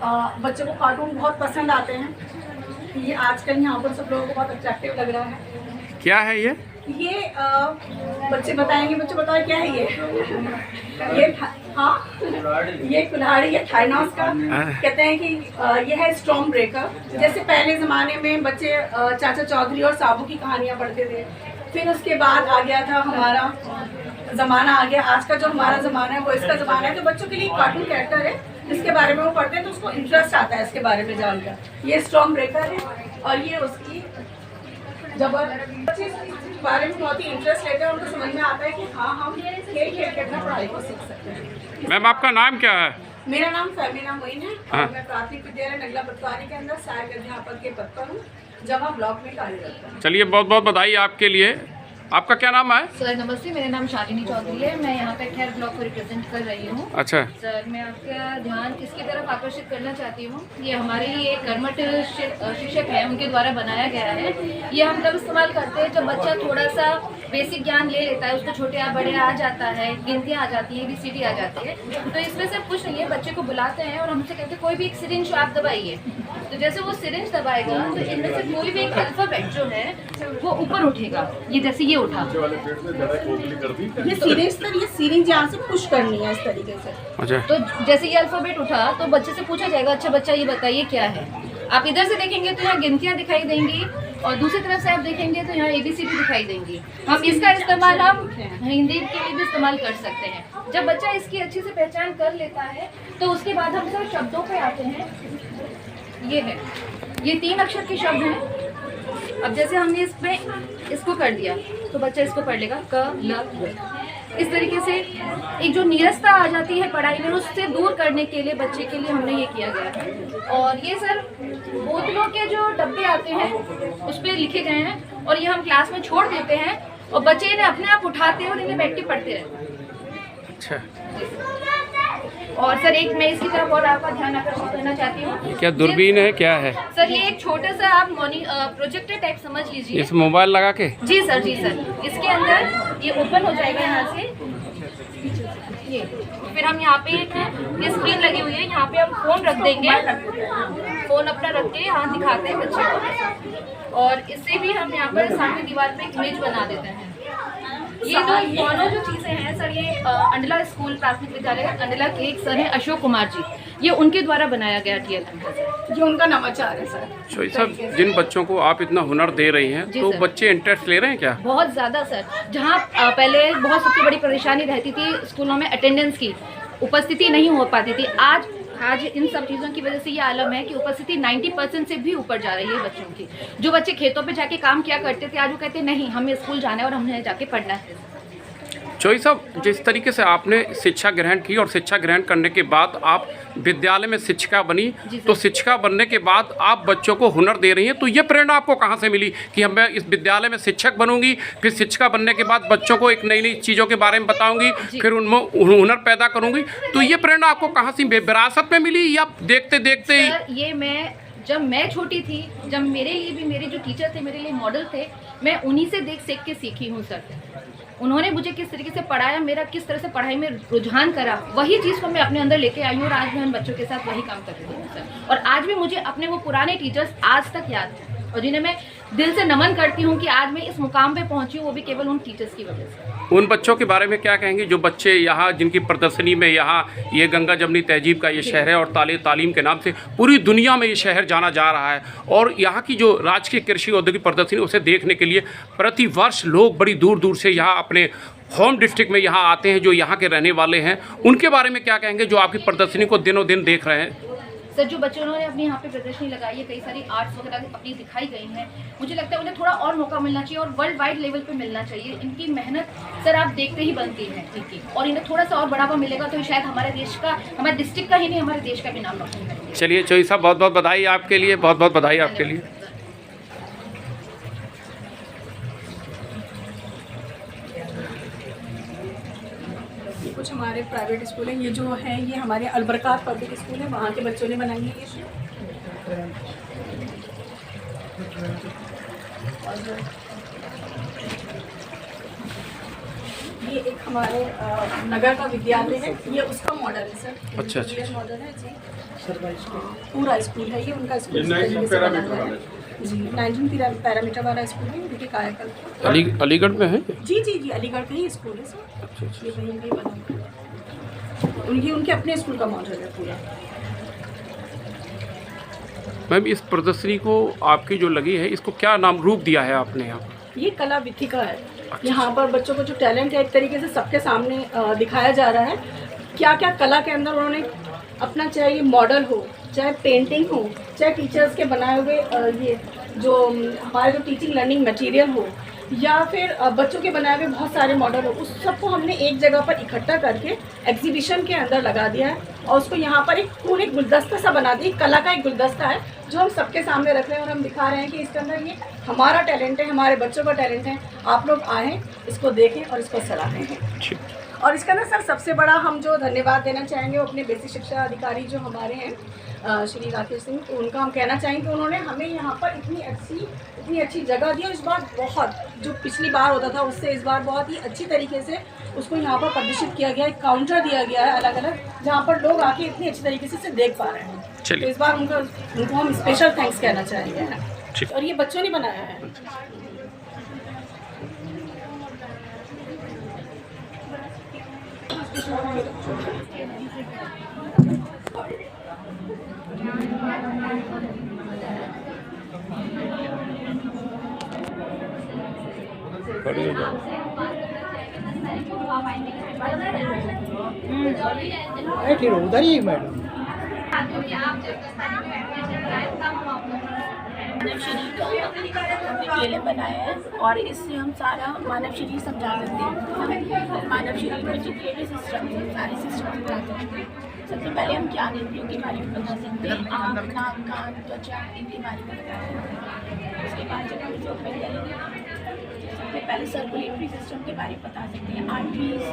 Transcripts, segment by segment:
बच्चों को कार्टून बहुत पसंद आते हैं। ये आजकल यहाँ पर सब लोगों को बहुत अट्रैक्टिव लग रहा है। क्या है ये? बच्चे बताएंगे। बच्चे बताओ क्या है ये हाँ, ये कुल्हाड़ी है थाइनॉस का। कहते हैं कि ये है स्टॉर्म ब्रेकर। जैसे पहले ज़माने में बच्चे चाचा चौधरी और साबू की कहानियाँ पढ़ते थे, फिर उसके बाद आ गया था हमारा ज़माना आ गया। आज का जो हमारा ज़माना है वो इसका ज़माना है। तो बच्चों के लिए कार्टून कैरेक्टर है जिसके बारे में वो पढ़ते हैं तो उसको इंटरेस्ट आता है इसके बारे में जानकर। ये स्टॉर्म ब्रेकर है और ये उसकी जबरदस्त बारे में बहुत ही इंटरेस्ट लेते हैं। उनको समझ में आता है कि हाँ, हम खेल खेल के अपना पढ़ाई को सीख सकते हैं। मैम आपका नाम क्या है? मेरा नाम फैमिना मोइन है और मैं प्राथमिक विद्यालय नगला पटवारी के अंदर सहायक अध्यापक के पद पर हूँ, जमा ब्लॉक में कार्यरत हूँ। चलिए, बहुत बहुत बधाई आपके लिए। आपका क्या नाम है? सर नमस्ते, मेरा नाम शालिनी चौधरी है। मैं यहाँ पे खैर ब्लॉक को रिप्रेजेंट कर रही हूँ। अच्छा सर, मैं आपका ध्यान किसकी तरफ आकर्षित करना चाहती हूँ। ये हमारे ही एक कर्मठ शिक्षक हैं, उनके द्वारा बनाया गया है। ये हम तब इस्तेमाल करते हैं जब बच्चा थोड़ा सा बेसिक ज्ञान ले लेता है, उसको छोटे आ बड़े आ जाता है, गिनतियाँ आ जाती हैं, ABCD आ जाती है। तो इसमें से कुछ नहीं है, बच्चे को बुलाते हैं और हमसे कहते हैं कोई भी एक सिरिंज आप दबाइए। तो जैसे वो सिरिंज दबाएगा तो इनमें से कोई भी एक अल्फाबेट जो है वो ऊपर उठेगा। ये जैसे ये उठा, ये सीरीज यहाँ से पुश करनी है इस तरीके से। अच्छा, तो जैसे ये अल्फाबेट उठा तो बच्चे से पूछा जाएगा, अच्छा बच्चा ये बताइए क्या है। आप इधर से देखेंगे तो यहाँ गिनतियाँ दिखाई देंगी और दूसरी तरफ से आप देखेंगे तो यहाँ ABCD दिखाई देंगी। हम इसका इस्तेमाल हम हिंदी के लिए भी इस्तेमाल कर सकते हैं। जब बच्चा इसकी अच्छे से पहचान कर लेता है तो उसके बाद हम सब शब्दों पे आते हैं। ये है, ये 3 अक्षर के शब्द हैं। अब जैसे हमने इसमें इसको कर दिया तो बच्चा इसको पढ़ लेगा क ल ग। इस तरीके से एक जो नीरसता आ जाती है पढ़ाई में, उससे दूर करने के लिए बच्चे के लिए हमने ये किया गया है। और ये सर बोतलों के जो डब्बे आते हैं उस पर लिखे गए हैं और ये हम क्लास में छोड़ देते हैं और बच्चे इन्हें अपने आप उठाते हैं और इन्हें बैठ के पढ़ते रहते हैं। अच्छा। और सर एक मैं इसकी तरफ और आपका ध्यान आकर्षित करना चाहती हूँ। क्या दूरबीन है, क्या है? सर ये एक छोटा सा आप प्रोजेक्टर टाइप समझ लीजिए। इस मोबाइल लगा के? जी सर, जी सर। इसके अंदर ये ओपन हो जाएगा यहाँ से, ये फिर हम यहाँ पे ये स्क्रीन लगी हुई है, यहाँ पे हम फोन रख देंगे। फोन अपना रख के यहाँ दिखाते हैं बच्चे को और इससे भी हम यहाँ पर सामने दीवार पे इमेज बना देते हैं। ये दोनों जो चीज़ें हैं सर, ये अंडला स्कूल प्राथमिक विद्यालय अंडला के एक सर हैं अशोक कुमार जी, ये उनके द्वारा बनाया गया TLM, ये उनका नवाचार है सर। तो सब जिन बच्चों को आप इतना हुनर दे रही हैं तो बच्चे इंटरेस्ट ले रहे हैं क्या? बहुत ज़्यादा सर। जहाँ पहले बहुत सबसे बड़ी परेशानी रहती थी स्कूलों में अटेंडेंस की, उपस्थिति नहीं हो पाती थी। आज इन सब चीज़ों की वजह से ये आलम है कि उपस्थिति 90% से भी ऊपर जा रही है बच्चों की। जो बच्चे खेतों पे जाके काम किया करते थे आज वो कहते नहीं, हमें स्कूल जाना है और हमने जाके पढ़ना है। चौधरी साहब, जिस तरीके से आपने शिक्षा ग्रहण की और शिक्षा ग्रहण करने के बाद आप विद्यालय में शिक्षिका बनी, तो शिक्षिका बनने के बाद आप बच्चों को हुनर दे रही हैं, तो ये प्रेरणा आपको कहाँ से मिली कि मैं इस विद्यालय में शिक्षक बनूंगी, फिर शिक्षिका बनने के बाद बच्चों को एक नई नई चीज़ों के बारे में बताऊंगी, फिर उनमें हुनर पैदा करूंगी, तो ये प्रेरणा आपको कहाँ से विरासत में मिली या देखते देखते ही? ये जब मैं छोटी थी, जब मेरे लिए भी मेरे जो टीचर थे मेरे लिए मॉडल थे, मैं उन्हीं से देख सीख के सीखी हूँ सर। उन्होंने मुझे किस तरीके से पढ़ाया, मेरा किस तरह से पढ़ाई में रुझान करा, वही चीज़ को मैं अपने अंदर लेके आई हूँ और आज मैं उन बच्चों के साथ वही काम कर रही हूँ सर। और आज भी मुझे अपने वो पुराने टीचर्स आज तक याद हैं और जिन्हें मैं दिल से नमन करती हूँ कि आज मैं इस मुकाम पे पहुँची हूँ, वो भी केवल उन टीचर्स की वजह से। उन बच्चों के बारे में क्या कहेंगे जो बच्चे यहाँ जिनकी प्रदर्शनी में यहाँ ये गंगा जमनी तहजीब का ये शहर है और तालीम के नाम से पूरी दुनिया में ये शहर जाना जा रहा है, और यहाँ की जो राजकीय कृषि औद्योगिक प्रदर्शनी उसे देखने के लिए प्रति वर्ष लोग बड़ी दूर दूर से यहाँ अपने होम डिस्ट्रिक्ट में यहाँ आते हैं, जो यहाँ के रहने वाले हैं, उनके बारे में क्या कहेंगे जो आपकी प्रदर्शनी को दिनों दिन देख रहे हैं? सर जो बच्चों ने अपनी यहाँ पे प्रदर्शनी लगाई है, कई सारी आर्ट्स वगैरह अपनी दिखाई गई हैं, मुझे लगता है उन्हें थोड़ा और मौका मिलना चाहिए और वर्ल्ड वाइड लेवल पे मिलना चाहिए। इनकी मेहनत सर आप देखते ही बनती है इनकी, और इन्हें थोड़ा सा और बढ़ावा मिलेगा तो शायद हमारे देश का, हमारे डिस्ट्रिक्ट का ही नहीं हमारे देश का भी नाम रोशन करेंगे। चलिए चौधरी साहब, बहुत बहुत बधाई आपके लिए, बहुत बहुत बधाई आपके लिए। कुछ हमारे प्राइवेट स्कूल हैं, ये जो है ये हमारे अलबरकात पब्लिक स्कूल है, वहाँ के बच्चों ने बनाई है ये। ये एक हमारे नगर का विद्यालय है, ये उसका मॉडल है सर। अच्छा, अच्छा। ये मॉडल है जी, पूरा स्कूल है ये, उनका स्कूल इस तरीके से बना हुआ है जी। 19 पैरामीटर वाला स्कूल है, उनके कायाकल्प। अलीगढ़ में है? जी जी जी, अलीगढ़ का ही स्कूल है सर। अच्छा, अच्छा। ये वहीं पे बना हुआ है, उनके अपने स्कूल का मॉडल है पूरा। मैम, इस प्रदर्शनी को आपकी जो लगी है, इसको क्या नाम रूप दिया है आपने यहाँ? ये कला विथिका है। यहाँ पर बच्चों को जो टैलेंट है एक तरीके से सबके सामने दिखाया जा रहा है। क्या क्या कला के अंदर उन्होंने अपना, चाहे ये मॉडल हो, चाहे पेंटिंग हो, चाहे टीचर्स के बनाए हुए ये जो हमारे जो टीचिंग लर्निंग मटेरियल हो, या फिर बच्चों के बनाए हुए बहुत सारे मॉडल हो, उस सबको हमने एक जगह पर इकट्ठा करके एग्जीबिशन के अंदर लगा दिया है। और उसको यहाँ पर एक पूरे गुलदस्ता सा बना दिया, कला का एक गुलदस्ता है जो हम सबके सामने रख रहे हैं और हम दिखा रहे हैं कि इसके अंदर ये हमारा टैलेंट है, हमारे बच्चों का टैलेंट है। आप लोग आएँ, इसको देखें और इसको सराहें। और इसका ना सर सबसे बड़ा हम जो धन्यवाद देना चाहेंगे वो अपने बेसिक शिक्षा अधिकारी जो हमारे हैं श्री राकेश सिंह, तो उनका हम कहना चाहेंगे कि उन्होंने हमें यहाँ पर इतनी अच्छी जगह दी। और इस बार बहुत, जो पिछली बार होता था उससे इस बार बहुत ही अच्छी तरीके से उसको यहाँ पर प्रदर्शित किया गया है। काउंटर दिया गया है अलग अलग, जहाँ पर लोग आके इतनी अच्छी तरीके से इसे देख पा रहे हैं। तो इस बार उनको हम स्पेशल थैंक्स कहना चाहेंगे। और ये बच्चों ने बनाया है। उधर ही मैडम मानव शरीर का हमने केले बनाया है और इससे हम सारा मानव शरीर समझा सकते हैं। मानव शरीर में जितने भी सिस्टम हैं सारे सिस्टम समझा सकते हैं। सबसे पहले हम ज्ञान इंद्रियों के बारे में बता सकते हैं, आँख, नाक, कान, त्वचा, इनके बारे में बता सकते हैं। उसके बाद जब हम जो सबसे पहले सर्कुलेटरी सिस्टम के बारे में बता सकते हैं, आर्टरीज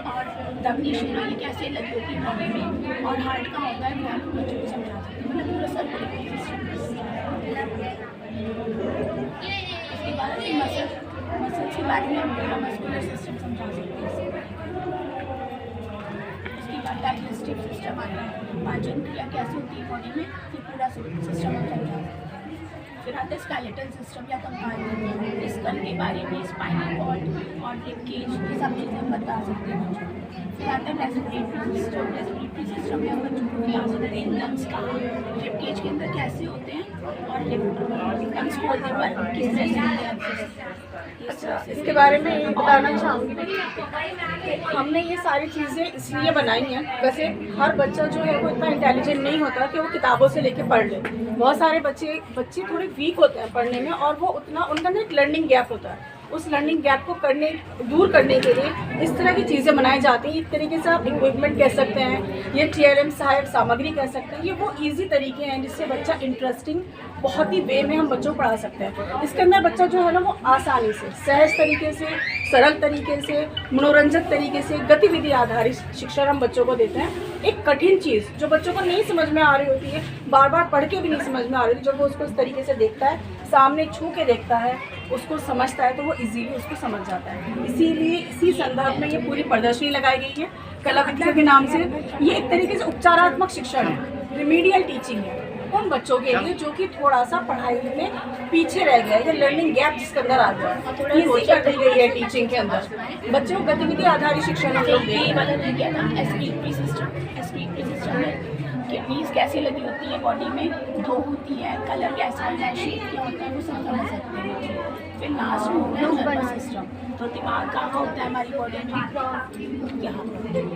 और धमनी शिरा ये कैसे लगी होती है बॉडी में, और हार्ट का होता है, वो आपको बच्चों को समझा सकते हैं। मतलब पूरा सर्कुलेटरी सिस्टम। उसके बाद मसल्स के बारे में हम पूरा मस्कुलर सिस्टम समझा सकते हैं। उसके बाद डाइजेस्टिव सिस्टम आता है, पाचन क्रिया कैसे होती है बॉडी में, ये पूरा सिस्टम हम समझा सकते हैं। फिर आता है स्केलेटल सिस्टम या कंपार्टमेंट, स्कल के बारे में, स्पाइनल कॉर्ड और रिब केज, ये सब चीज़ें हम बता सकते हैं बच्चों को। फिर आता है रेस्पिरेटरी सिस्टम। रेस्पिरेटरी सिस्टम में हम बच्चों को खिला सकते हैं लंग्स का, रिब केज के अंदर कैसे होते हैं और लंग्स खोलने पर किस तरह से होते हैं। इसके बारे में ये बताना चाहूँगी कि हमने ये सारी चीज़ें इसलिए बनाई हैं। वैसे हर बच्चा जो है वो इतना इंटेलिजेंट नहीं होता कि वो किताबों से लेके पढ़ ले। बहुत सारे बच्चे थोड़े वीक होते हैं पढ़ने में, और वो उतना उनका ना एक लर्निंग गैप होता है। उस लर्निंग गैप को दूर करने के लिए इस तरह की चीज़ें बनाई जाती हैं। एक तरीके से आप इक्विपमेंट कह सकते हैं, ये TLM सहायक सामग्री कह सकते हैं। ये वो इजी तरीके हैं जिससे बच्चा इंटरेस्टिंग बहुत ही वे में हम बच्चों को पढ़ा सकते हैं। इसके अंदर बच्चा जो है ना वो आसानी से, सहज तरीके से, सरल तरीके से, मनोरंजक तरीके से, गतिविधि आधारित शिक्षा हम बच्चों को देते हैं। एक कठिन चीज़ जो बच्चों को नहीं समझ में आ रही होती है, बार बार पढ़ के भी नहीं समझ में आ रही होती, जब वो उसको इस तरीके से देखता है, सामने छू के देखता है, उसको समझता है, तो वो इजीली उसको समझ जाता है। इसीलिए इसी संदर्भ में ये पूरी प्रदर्शनी लगाई गई है कला विथिका के नाम से। ये एक तरीके से उपचारात्मक शिक्षण है, रिमीडियल टीचिंग है उन बच्चों के लिए जो कि थोड़ा सा पढ़ाई में पीछे रह गया है, या लर्निंग गैप जिसके अंदर आ गया है। इजी कर दी गई है टीचिंग के अंदर, बच्चों को गतिविधि आधारित शिक्षण हम लोग दे रहे हैं। एस्पिरेटरी सिस्टम में किडनीज कैसे लगी होती है बॉडी में, ग्रो होती है, कलर कैसा होता है, शेप क्या होता है, वो सब समझ सकते हैं। फिर लास्ट में होता है नर्वस सिस्टम, तो दिमाग कहाँ होता है हमारी बॉडी में, यहाँ।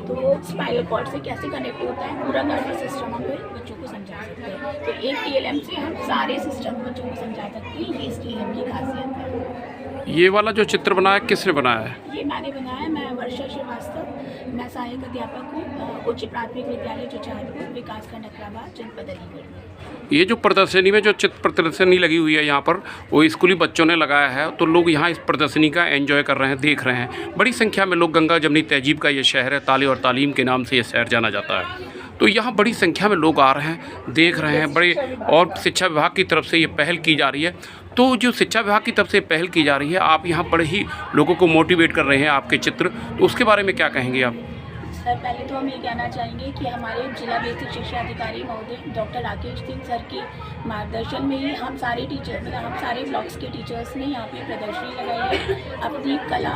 तो स्पाइनल कॉर्ड से कैसे कनेक्ट होता है पूरा नर्वस सिस्टम, हम फिर बच्चों को समझा सकते हैं। तो एक TLM से हम सारे सिस्टम बच्चों को समझा सकते हैं। ये इस TLM की खासियत है। ये वाला जो चित्र बनाया किसने बनाया है? ये मैंने बनाया, मैं वर्षा श्रीवास्तव, मैं सहायक अध्यापक हूँ उच्च प्राथमिक विद्यालय चौचाहपुर, विकासखंड अकराबाद, जनपद अलीगढ़। ये जो प्रदर्शनी में जो चित्र प्रदर्शनी लगी हुई है यहाँ पर, वो स्कूली बच्चों ने लगाया है, तो लोग यहाँ इस प्रदर्शनी का एंजॉय कर रहे हैं, देख रहे हैं। बड़ी संख्या में लोग, गंगा जमनी तहजीब का ये शहर है, ताले और तालीम के नाम से ये शहर जाना जाता है। तो यहाँ बड़ी संख्या में लोग आ रहे हैं, देख रहे हैं बड़े, और शिक्षा विभाग की तरफ से ये पहल की जा रही है। तो जो शिक्षा विभाग की तरफ से पहल की जा रही है, आप यहाँ बड़े ही लोगों को मोटिवेट कर रहे हैं आपके चित्र, तो उसके बारे में क्या कहेंगे आप? सर, पहले तो हम ये कहना चाहेंगे कि हमारे जिला बेसिक शिक्षा अधिकारी महोदय डॉक्टर राकेश सिंह सर के मार्गदर्शन में ही हम सारे टीचर, मतलब हम सारे ब्लॉक्स के टीचर्स ने यहाँ पे प्रदर्शनी लगाई है। अपनी कला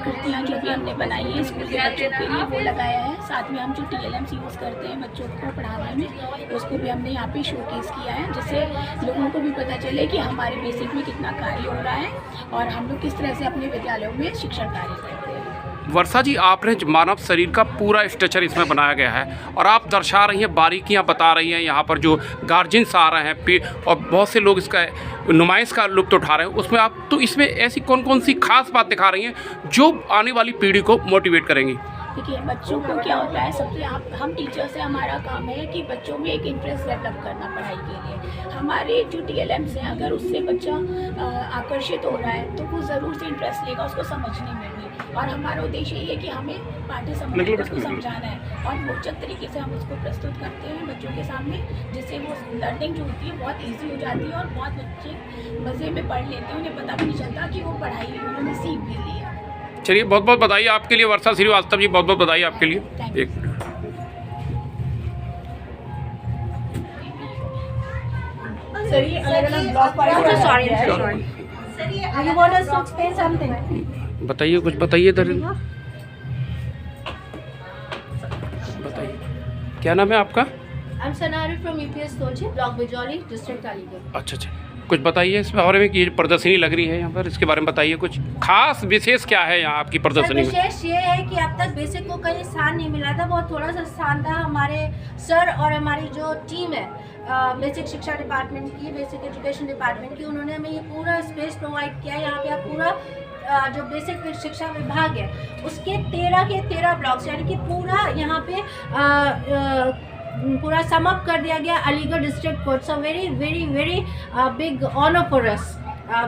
कृतियाँ जो भी हमने बनाई है स्कूल के बच्चों के लिए वो लगाया है। साथ में हम जो TLMs यूज़ करते हैं बच्चों को पढ़ाने में, उसको भी हमने यहाँ पे शोकेस किया है, जिससे लोगों को भी पता चले कि हमारे बेसिक में कितना कार्य हो रहा है और हम लोग किस तरह से अपने विद्यालयों में शिक्षण कार्य करते हैं। वर्षा जी, आपने मानव शरीर का पूरा स्ट्रक्चर इसमें बनाया गया है और आप दर्शा रही हैं, बारीकियां बता रही हैं। यहाँ पर जो गार्जियंस आ रहे हैं और बहुत से लोग इसका नुमाइश का लुत्फ़ उठा रहे हैं, उसमें आप तो इसमें ऐसी कौन कौन सी खास बात दिखा रही हैं जो आने वाली पीढ़ी को मोटिवेट करेंगी? देखिए, बच्चों को क्या होता है, सबसे हम टीचर से हमारा काम है कि बच्चों में एक इंटरेस्ट डेवलप करना पढ़ाई के लिए। हमारे जो TLMs हैं, अगर उससे बच्चा आकर्षित हो रहा है तो वो ज़रूर से इंटरेस्ट लेगा उसको समझने में भी। और हमारा उद्देश्य ये है कि हमें पाठ्य सामग्री उसको समझाना है और रोचक तरीके से हम उसको प्रस्तुत करते हैं बच्चों के सामने, जिससे वो लर्निंग जो होती है बहुत ईजी हो जाती है और बहुत बच्चे मज़े में पढ़ लेते हैं, उन्हें पता भी नहीं चलता कि वो पढ़ाई उन्होंने सीख भी ली है। चलिए, बहुत बहुत बधाई आपके लिए वर्षा श्रीवास्तव जी, बहुत बहुत बधाई आपके लिए। एक सर, ये अलग-अलग ब्लॉक बताइए, कुछ बताइए इधर, बताइए क्या नाम है आपका? I'm Sanari from UPS Kochi, block Bijauli, district Aligarh. अच्छा, कुछ बताइए इस बारे में कि ये प्रदर्शनी लग रही है यहाँ पर, इसके बारे में बताइए। कुछ खास विशेष क्या है यहाँ आपकी प्रदर्शनी में? विशेष ये है कि अब तक बेसिक को कहीं स्थान नहीं मिला था, बहुत थोड़ा सा स्थान था। हमारे सर और हमारी जो टीम है बेसिक शिक्षा डिपार्टमेंट की, बेसिक एजुकेशन डिपार्टमेंट की, उन्होंने हमें ये पूरा स्पेस प्रोवाइड किया। यहाँ पे आप पूरा जो बेसिक शिक्षा विभाग है उसके 13 के 13 ब्लॉक्स, यानी कि पूरा यहाँ पे पूरा सम अप कर दिया गया Aligarh district court. So very very very big honour for us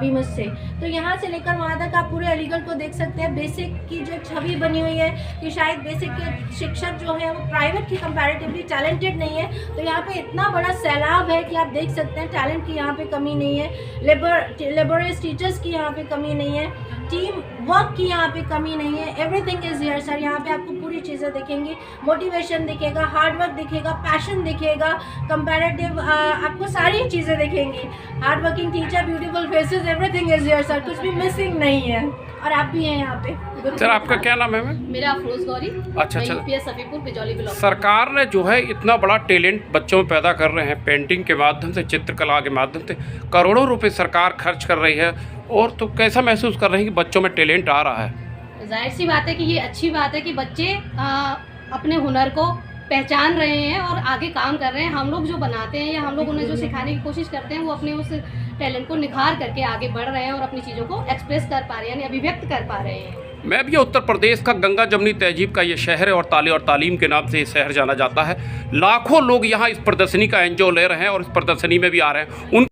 we must say. तो यहाँ से लेकर वहाँ तक आप पूरे अलीगढ़ को देख सकते हैं। बेसिक की जो छवि बनी हुई है कि शायद बेसिक के शिक्षक जो है वो प्राइवेट की कंपैरेटिवली टैलेंटेड नहीं है, तो यहाँ पे इतना बड़ा सैलाब है कि आप देख सकते हैं टैलेंट की यहाँ पे कमी नहीं है, लेबोरियस टीचर्स की यहाँ पे कमी नहीं है, टीम वर्क की यहाँ पे कमी नहीं है। Everything is here sir. यहाँ पे आपको पूरी चीज़ें दिखेंगी, मोटिवेशन दिखेगा, हार्डवर्क दिखेगा, पैशन दिखेगा, कंपैरेटिव आपको सारी चीज़ें दिखेंगी। Hard working teacher, beautiful faces, everything is here sir. कुछ भी मिसिंग नहीं है और आप भी हैं यहाँ पे। सर, आपका क्या नाम है मैम? मेरा अफरोज गौरी। अच्छा। UPS Safipur Bijauli block. सरकार ने जो है इतना बड़ा टैलेंट बच्चों में पैदा कर रहे हैं, पेंटिंग के माध्यम से, चित्रकला के माध्यम से करोड़ों रुपए सरकार खर्च कर रही है, और तो कैसा महसूस कर रहे हैं कि बच्चों में टैलेंट आ रहा है? जाहिर सी बात है कि ये अच्छी बात है कि बच्चे अपने हुनर को पहचान रहे हैं और आगे काम कर रहे हैं। हम लोग जो बनाते हैं या हम लोग उन्हें जो सिखाने की कोशिश करते हैं वो अपने उस टैलेंट को निखार करके आगे बढ़ रहे हैं और अपनी चीज़ों को एक्सप्रेस कर पा रहे हैं, यानी अभिव्यक्त कर पा रहे हैं। मैं भी उत्तर प्रदेश का गंगा जमनी तहजीब का ये शहर है और ताले और तालीम के नाम से ये शहर जाना जाता है। लाखों लोग यहाँ इस प्रदर्शनी का एंजॉय ले रहे हैं और इस प्रदर्शनी में भी आ रहे हैं। उन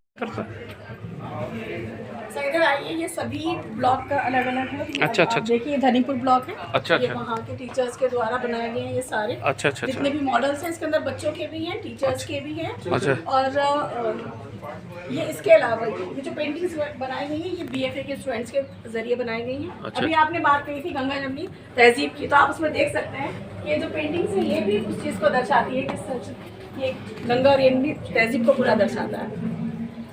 इधर आइए, ये सभी ब्लॉक का अलग अलग है। अच्छा। देखिए, धनीपुर ब्लॉक है। अच्छा। ये वहाँ के टीचर्स के द्वारा बनाए गए हैं ये सारे। अच्छा। जितने भी मॉडल्स हैं इसके अंदर बच्चों के भी हैं, टीचर्स के भी हैं। अच्छा। और ये इसके अलावा ये जो पेंटिंग्स बनाई गई हैं ये BFA के स्टूडेंट्स के जरिए बनाई गई हैं। अच्छा। अभी आपने बात कही थी गंगा जमनी तहजीब की, तो आप उसमें देख सकते हैं कि ये जो पेंटिंग्स है ये भी उस चीज़ को दर्शाती है कि सच ये गंगा जमनी तहजीब को पूरा दर्शाता है।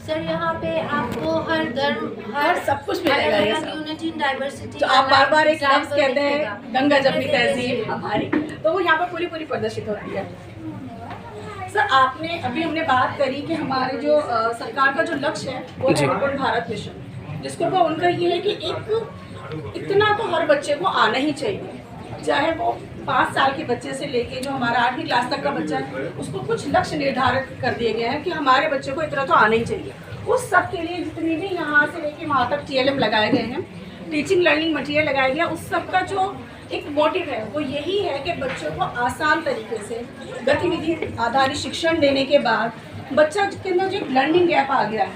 सर यहाँ पे आपको हर धर्म, हर सब कुछ मिलेगा ये सब। Unity diversity. तो आप बार बार एक लफ्ज़ कहते हैं गंगा जमनी तहजीब हमारी, तो वो यहाँ पर पूरी प्रदर्शित होती है। सर, आपने अभी हमने बात करी कि हमारे जो सरकार का जो लक्ष्य है वो है अखंड भारत मिशन, जिसको वो उनका ये है कि एक इतना तो हर बच्चे को आना ही चाहिए, चाहे वो 5 साल के बच्चे से लेके जो हमारा 8वीं क्लास तक का बच्चा है, उसको कुछ लक्ष्य निर्धारित कर दिए गए हैं कि हमारे बच्चे को इतना तो आना ही चाहिए। उस सब के लिए जितनी भी यहाँ से लेके वहाँ तक TLM लगाए गए हैं, टीचिंग लर्निंग मटेरियल लगाया गया, उस सब का जो एक मोटिव है वो यही है कि बच्चों को आसान तरीके से गतिविधि आधारित शिक्षण देने के बाद बच्चा के अंदर जो लर्निंग गैप आ गया है,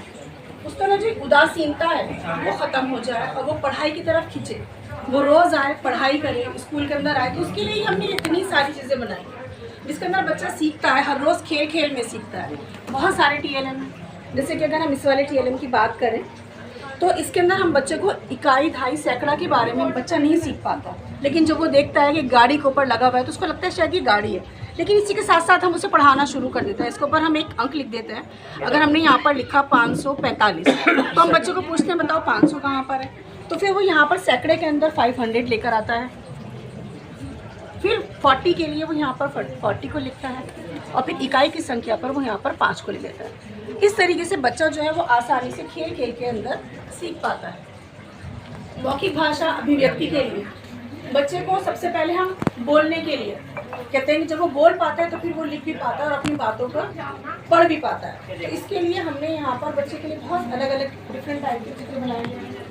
उसका ना जो उदासीनता है वो ख़त्म हो जाए और वो पढ़ाई की तरफ खींचे, वो रोज़ आए, पढ़ाई करे, स्कूल के अंदर आए। तो उसके लिए हमने इतनी सारी चीज़ें बनाई। इसके अंदर बच्चा सीखता है, हर रोज़ खेल खेल में सीखता है। बहुत सारे TLM हैं, जैसे कि अगर हम इस वाले TLM की बात करें तो इसके अंदर हम बच्चे को इकाई, दहाई, सैकड़ा के बारे में बच्चा नहीं सीख पाता, लेकिन जब वो देखता है कि गाड़ी के ऊपर लगा हुआ है तो उसको लगता है शायद ये गाड़ी है। लेकिन इसी के साथ साथ हम उसे पढ़ाना शुरू कर देते हैं। इसके ऊपर हम एक अंक लिख देते हैं। अगर हमने यहाँ पर लिखा 545 तो हम बच्चे को पूछते हैं बताओ 500 कहाँ पर है, तो फिर वो यहाँ पर सैकड़े के अंदर 500 लेकर आता है। फिर 40 के लिए वो यहाँ पर 40 को लिखता है और फिर इकाई की संख्या पर वो यहाँ पर 5 को ले लेता है। इस तरीके से बच्चा जो है वो आसानी से खेल खेल के अंदर सीख पाता है। मौखिक भाषा अभिव्यक्ति के लिए बच्चे को सबसे पहले हम बोलने के लिए कहते हैं कि जब वो बोल पाता है तो फिर वो लिख भी पाता है और अपनी बातों को पढ़ भी पाता है। तो इसके लिए हमने यहाँ पर बच्चे के लिए बहुत अलग अलग डिफरेंट टाइप के चित्र बनाए हैं।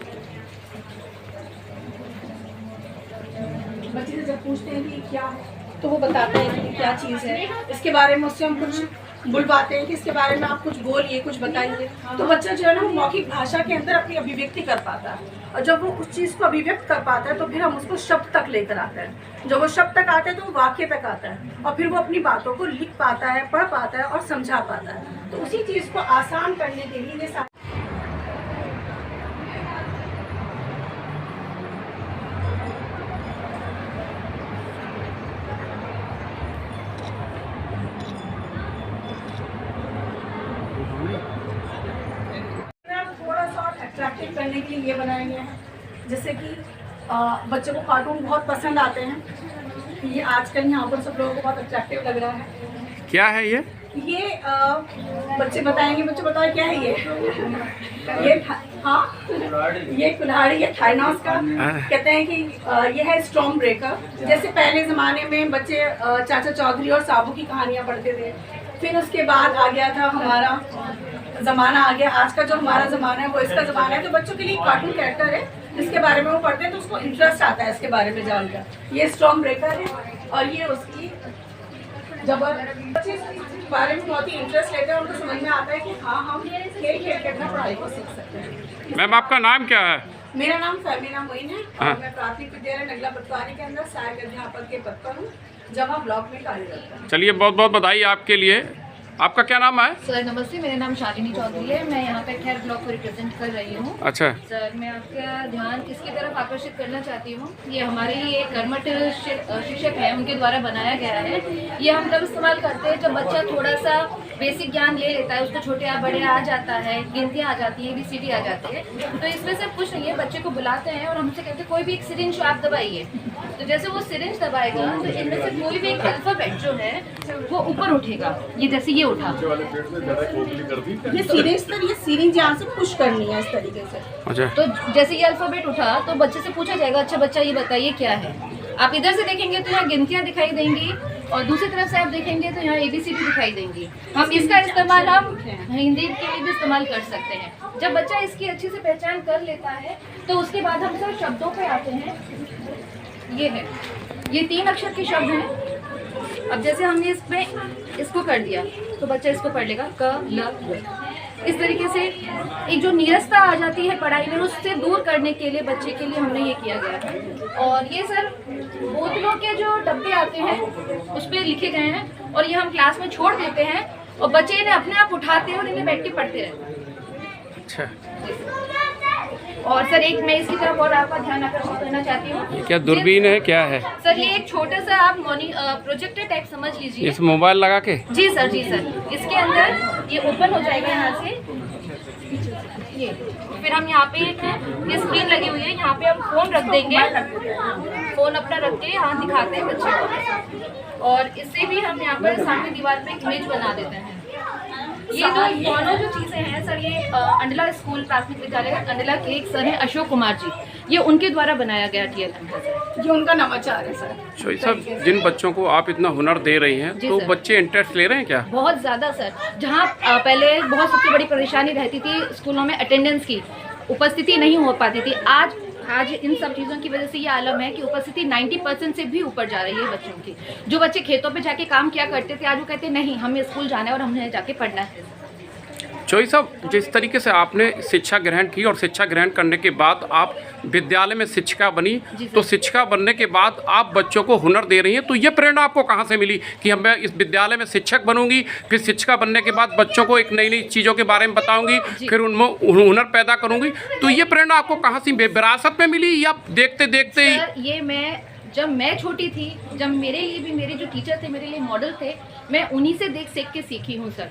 बच्चे से जब पूछते हैं कि क्या है तो वो बताते हैं कि क्या चीज़ है, इसके बारे में उससे हम कुछ बुलवाते हैं कि इसके बारे में आप कुछ बोलिए, कुछ बताइए। तो बच्चा जो है ना वो मौखिक भाषा के अंदर अपनी अभिव्यक्ति कर पाता है और जब वो उस चीज़ को अभिव्यक्त कर पाता है तो फिर हम उसको शब्द तक लेकर आते हैं। जब वो शब्द तक आते हैं तो वो वाक्य तक आता है और फिर वो अपनी बातों को लिख पाता है, पढ़ पाता है और समझा पाता है। तो उसी चीज़ को आसान करने के लिए ये अट्रैक्टिव करने के लिए ये बनाए गए हैं। जैसे कि बच्चों को कार्टून बहुत पसंद आते हैं। ये आजकल यहाँ पर सब लोगों को बहुत अट्रैक्टिव लग रहा है। क्या है ये? बच्चे बताएंगे, बच्चे बताओ क्या है ये हाँ ये कुल्हाड़ी है थाइनॉस का। कहते हैं कि ये है स्टॉर्म ब्रेकर। जैसे पहले ज़माने में बच्चे चाचा चौधरी और साबू की कहानियाँ पढ़ते थे, फिर उसके बाद आ गया था हमारा ज़माना आ गया। आज का जो हमारा ज़माना है वो इसका ज़माना है। तो बच्चों के लिए कार्टून कैरेक्टर है जिसके बारे में वो पढ़ते हैं तो उसको इंटरेस्ट आता है इसके बारे में जानकर। ये स्टॉर्म ब्रेकर है और ये उसकी जब बच्चे इस बारे में बहुत ही इंटरेस्ट लेते हैं, उनको समझ में आता है कि हाँ हम खेल खेल के अपना पढ़ाई को सीख सकते हैं। मैम आपका नाम क्या है? मेरा नाम फहमीना मोइन है और मैं प्राथमिक विद्यालय नगला पटवारी के अंदर सहायक अध्यापक के पद पर हूँ, जमा ब्लॉक में कार्यरत हूँ। चलिए बहुत बहुत बधाई आपके लिए। आपका क्या नाम है? सर नमस्ते, मेरा नाम शालिनी चौधरी है। मैं यहाँ पे खैर ब्लॉक को रिप्रेजेंट कर रही हूँ। अच्छा सर, मैं आपका ध्यान इसकी तरफ आकर्षित करना चाहती हूँ। ये हमारे लिए कर्मठ शिक्षक हैं, उनके द्वारा बनाया गया है। ये हम तब इस्तेमाल करते हैं जब बच्चा थोड़ा सा बेसिक ज्ञान ले लेता है, उसको छोटे आ बड़े आ जाता है, गिनतियाँ आ जाती है, ABCD आ जाती है। तो इसमें से कुछ नहीं है, बच्चे को बुलाते हैं और हमसे कहते हैं कोई भी एक सिरिंज आप दबाइए। तो जैसे वो सिरिंज दबाएगा तो इनमें से कोई भी एक अल्फाबेट जो है वो ऊपर उठेगा। ये जैसे ये उठा, ये सीरीज सर, ये सीरीज यहाँ से पुश करनी है इस तरीके से। अच्छा, तो जैसे ये अल्फाबेट उठा तो बच्चे से पूछा जाएगा अच्छा बच्चा ये बताइए क्या है। आप इधर से देखेंगे तो यहाँ गिनतियाँ दिखाई देंगी और दूसरी तरफ से आप देखेंगे तो यहाँ ABCD दिखाई देंगी। हम इसका इस्तेमाल हम हिंदी के लिए भी इस्तेमाल कर सकते हैं। जब बच्चा इसकी अच्छी से पहचान कर लेता है तो उसके बाद हम सब शब्दों पे आते हैं। ये है, ये 3 अक्षर के शब्द हैं। अब जैसे हमने इसमें इसको कर दिया तो बच्चा इसको पढ़ लेगा क ल ल। इस तरीके से एक जो नीरसता आ जाती है पढ़ाई में, उससे दूर करने के लिए बच्चे के लिए हमने ये किया गया है। और ये सर बोतलों के जो डब्बे आते हैं उस पर लिखे गए हैं और ये हम क्लास में छोड़ देते हैं और बच्चे इन्हें अपने आप उठाते हैं और इन्हें बैठ के पढ़ते रहते हैं। अच्छा। और सर एक मैं इसकी तरफ और आपका ध्यान आकर्षित करना चाहती हूँ। क्या दूरबीन है, क्या है? सर ये एक छोटा सा आप प्रोजेक्टर टाइप समझ लीजिए। इस मोबाइल लगा के? जी सर, जी सर। इसके अंदर ये ओपन हो जाएगा यहाँ से, ये फिर हम यहाँ पे ये स्क्रीन लगी हुई है, यहाँ पे हम फोन रख देंगे, फोन अपना रख के यहाँ दिखाते हैं बच्चे को और इससे भी हम यहाँ पर सामने दीवार पे इमेज बना देते हैं। ये दोनों जो चीज़ें हैं सर, ये अंडला स्कूल प्राथमिक विद्यालय अंडला के एक सर हैं अशोक कुमार जी, ये उनके द्वारा बनाया गया TLM है सर। ये उनका नवाचार है सर। शोई साहब, जिन बच्चों को आप इतना हुनर दे रही हैं तो बच्चे इंटरेस्ट ले रहे हैं क्या? बहुत ज़्यादा सर। जहाँ पहले बहुत सबसे बड़ी परेशानी रहती थी स्कूलों में अटेंडेंस की, उपस्थिति नहीं हो पाती थी, आज इन सब चीज़ों की वजह से ये आलम है कि उपस्थिति 90% से भी ऊपर जा रही है बच्चों की। जो बच्चे खेतों पे जाके काम किया करते थे आज वो कहते हैं नहीं हमें स्कूल जाना है और हमें जाके पढ़ना है। चोई साहब, जिस तरीके से आपने शिक्षा ग्रहण की और शिक्षा ग्रहण करने के बाद आप विद्यालय में शिक्षिका बनी, तो शिक्षिका बनने के बाद आप बच्चों को हुनर दे रही हैं, तो ये प्रेरणा आपको कहाँ से मिली कि मैं इस विद्यालय में शिक्षक बनूंगी, फिर शिक्षिका बनने के बाद बच्चों को एक नई नई चीज़ों के बारे में बताऊंगी, फिर उनमें हुनर पैदा करूंगी, तो ये प्रेरणा आपको कहाँ से विरासत में मिली या देखते देखते ही? ये जब मैं छोटी थी, जब मेरे लिए भी मेरे जो टीचर थे मेरे लिए मॉडल थे, मैं उन्हीं से देख सीख के सीखी हूँ सर।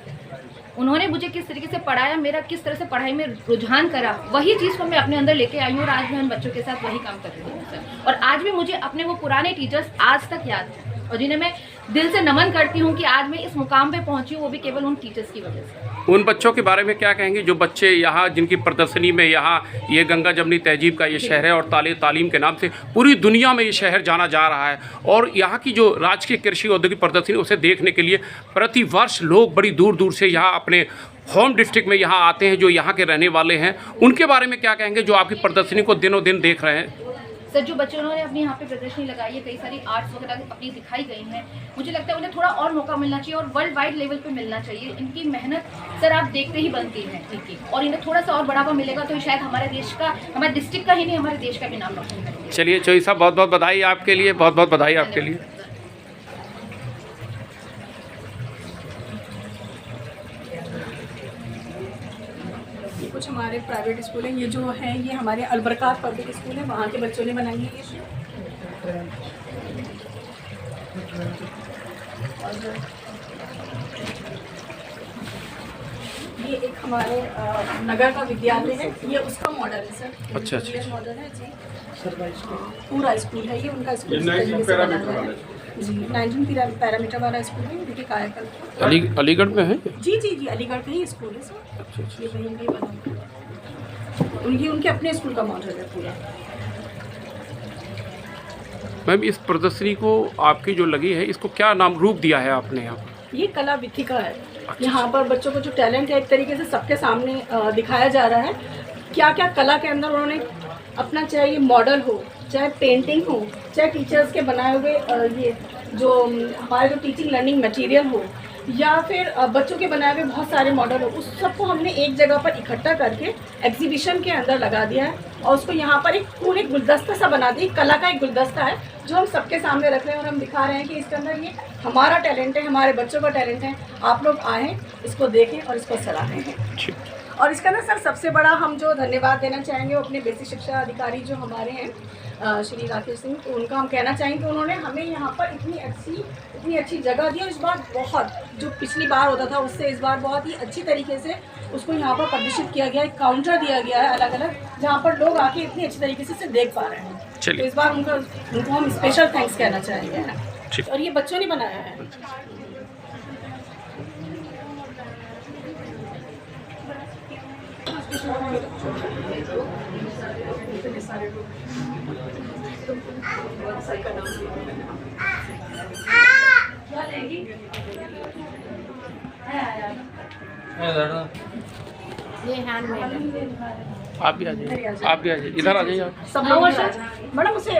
उन्होंने मुझे किस तरीके से पढ़ाया, मेरा किस तरह से पढ़ाई में रुझान करा, वही चीज़ को मैं अपने अंदर लेके आई हूँ और आज मैं उन बच्चों के साथ वही काम कर रही हूँ सर। और आज भी मुझे अपने वो पुराने टीचर्स आज तक याद हैं और जिन्हें मैं दिल से नमन करती हूँ कि आज मैं इस मुकाम पे पहुँची हूँ, वो भी केवल उन टीचर्स की वजह से। उन बच्चों के बारे में क्या कहेंगे जो बच्चे यहाँ जिनकी प्रदर्शनी में, यहाँ ये गंगा जमनी तहजीब का ये शहर है और तालीम के नाम से पूरी दुनिया में ये शहर जाना जा रहा है, और यहाँ की जो राजकीय कृषि औद्योगिक प्रदर्शनी उसे देखने के लिए प्रति वर्ष लोग बड़ी दूर दूर से यहाँ अपने होम डिस्ट्रिक्ट में यहाँ आते हैं, जो यहाँ के रहने वाले हैं, उनके बारे में क्या कहेंगे जो आपकी प्रदर्शनी को दिनों दिन देख रहे हैं? सर, जो बच्चों ने अपनी यहाँ पे प्रदर्शनी लगाई है, कई सारी आर्ट्स वगैरह अपनी दिखाई गई हैं, मुझे लगता है उन्हें थोड़ा और मौका मिलना चाहिए और वर्ल्ड वाइड लेवल पे मिलना चाहिए। इनकी मेहनत सर आप देखते ही बनती है इनकी, और इन्हें थोड़ा सा और बढ़ावा मिलेगा तो शायद हमारे देश का, हमारे डिस्ट्रिक्ट का ही नहीं, हमारे देश का भी नाम रोशन करेंगे। चलिए चोई साहब, बहुत बहुत बधाई आपके लिए, बहुत बहुत बधाई आपके लिए। कुछ हमारे प्राइवेट स्कूल हैं, ये जो है ये हमारे अलबरकात पब्लिक स्कूल है, वहाँ के बच्चों ने बनाई है ये एक हमारे नगर का विद्यालय है, ये उसका मॉडल है सर। अच्छा अच्छा, मॉडल है जी, पूरा स्कूल है ये उनका स्कूल। 19 पैरामीटर वाला स्कूल है, उनके कायाकल्प अलीगढ़ में है। जी जी जी, अलीगढ़ का ही स्कूल है सर। अच्छा, ये वहीं भी बना उनके अपने स्कूल का मॉडल है पूरा। मैम, इस प्रदर्शनी को आपकी जो लगी है, इसको क्या नाम रूप दिया है आपने यहाँ पर? ये कला विथिका है। यहाँ पर बच्चों को जो टैलेंट है एक तरीके से सबके सामने दिखाया जा रहा है, क्या क्या कला के अंदर उन्होंने अपना, चाहे ये मॉडल हो, चाहे पेंटिंग हो, चाहे टीचर्स के बनाए हुए ये जो हमारे जो टीचिंग लर्निंग मटेरियल हो, या फिर बच्चों के बनाए हुए बहुत सारे मॉडल हो, उस सबको हमने एक जगह पर इकट्ठा करके एग्जीबिशन के अंदर लगा दिया है और उसको यहाँ पर एक पूरे गुलदस्ता सा बना दिया। कला का एक गुलदस्ता है जो हम सबके सामने रख रहे हैं और हम दिखा रहे हैं कि इसके अंदर ये हमारा टैलेंट है, हमारे बच्चों का टैलेंट है। आप लोग आएँ, इसको देखें और इसको सराहें हैं। और इसका ना सर सबसे बड़ा हम जो धन्यवाद देना चाहेंगे वो अपने बेसिक शिक्षा अधिकारी जो हमारे हैं श्री राकेश सिंह, तो उनका हम कहना चाहेंगे कि उन्होंने हमें यहाँ पर इतनी अच्छी जगह दी और इस बार बहुत, जो पिछली बार होता था उससे इस बार बहुत ही अच्छी तरीके से उसको यहाँ पर प्रदर्शित किया गया है। एक काउंटर दिया गया है अलग अलग, जहाँ पर लोग आके इतनी अच्छी तरीके से इसे देख पा रहे हैं। तो इस बार उनको हम स्पेशल थैंक्स कहना चाहेंगे। और ये बच्चों ने बनाया है। ये हैंडमेड। आप भी आ जाइए, आप भी आ जाइए, इधर आ जाइए आप। सब लोग मैडम उसे